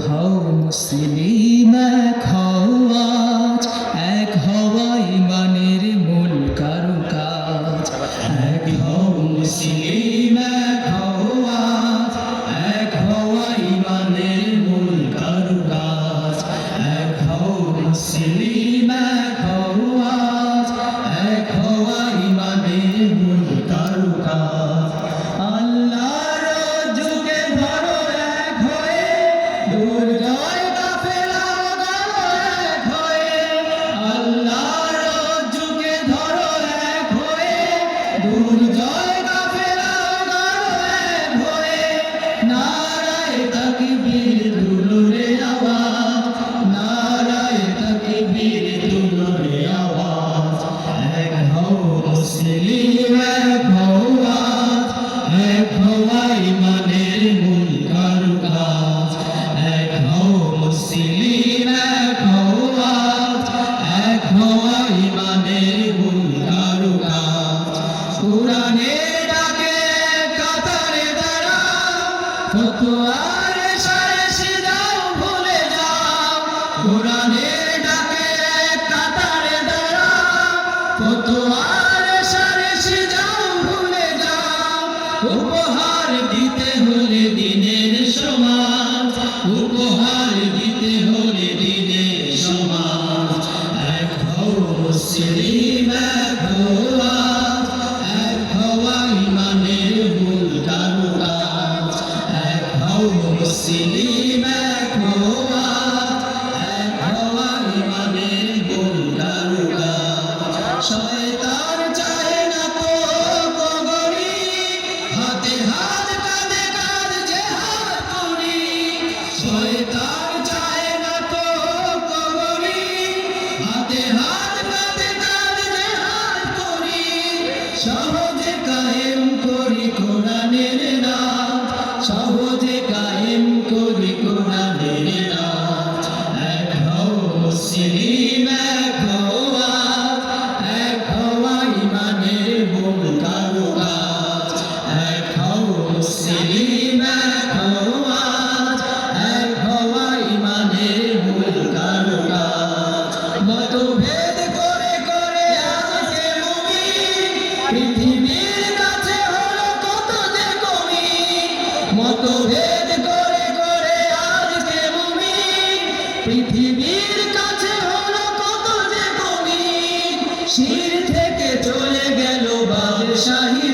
হও মুসলিম, এক হও আজ, এক হওয়া ইমানের মূল কারুকাজ। এক হও মুসলিম, এক হও আজ, এক হওয়া ইমানের মূল কারুকাজ। এক হও মুসলিম, এক হও আজ, এক হওয়া ইমানের মূল কারুকাজ। আল্লাহর যুগে ধরো এক হয়ে, দুর্জয় কাফেলা গেল এক হয়ে। আল্লাহর যুগে ধরো এক হয়ে, দুর্জয় কাফেলা গেল এক হয়ে। নারায়ে তাকবীর তুলো রে আওয়াজ, নারায়ে তাকবীর তুলো রে আওয়াজ। এক হও মুসলিম, এক হও আজ, এক হওয়া ইমানের মূল কারুকাজ। এক হও মুসলিম, এক হও আজ, এক হওয়া ইমানের মূল কারুকাজ। কুরআনের ডাকে কাতারে দাঁড়াও, ফতোয়ার সারে সিধাও ভুলে যাও। কুরআনের ডাকে কাতারে দাঁড়াও, ফতোয়ার সারে সিধাও ভুলে যাও। উপহার দিতে হলে দিনের সমাজ, উপহার দিতে হলে দিনের সমাজ। এক হও মুসলিম, এক হও আজ, এক হওয়া ইমানের মূল কারুকাজ। এক হও মুসলিম, এক হও আজ, এক হওয়া ইমানের মূল কারুকাজ। শয়তান চাহে না তো কবরী, হাতে হাত কাঁধে কাঁধ জিহাদ করি। শয়তান চাহে না তো কবরী, হাতে হাত কাঁধে কাঁধ জিহাদ করি। সহজে কায়েম করি কোরআনের রাত, সহজে কায়েম করি কোরআনের রাত। এক হও মুসলিম, এক হও আজ, এক হওয়া ইমানের মূল কারুকাজ। এক হও মুসলিম, এক হও আজ, এক হওয়া ইমানের মূল কারুকাজ। মতভেদ করে করে আজকে মুমিন, পৃথিবীর কাছে হলো কত যে কমি। মতভেদ করে করে আজকে মুমিন, পৃথিবীর কাছে হলো কত যে কমি। শির থেকে চলে গেল বাদশাহী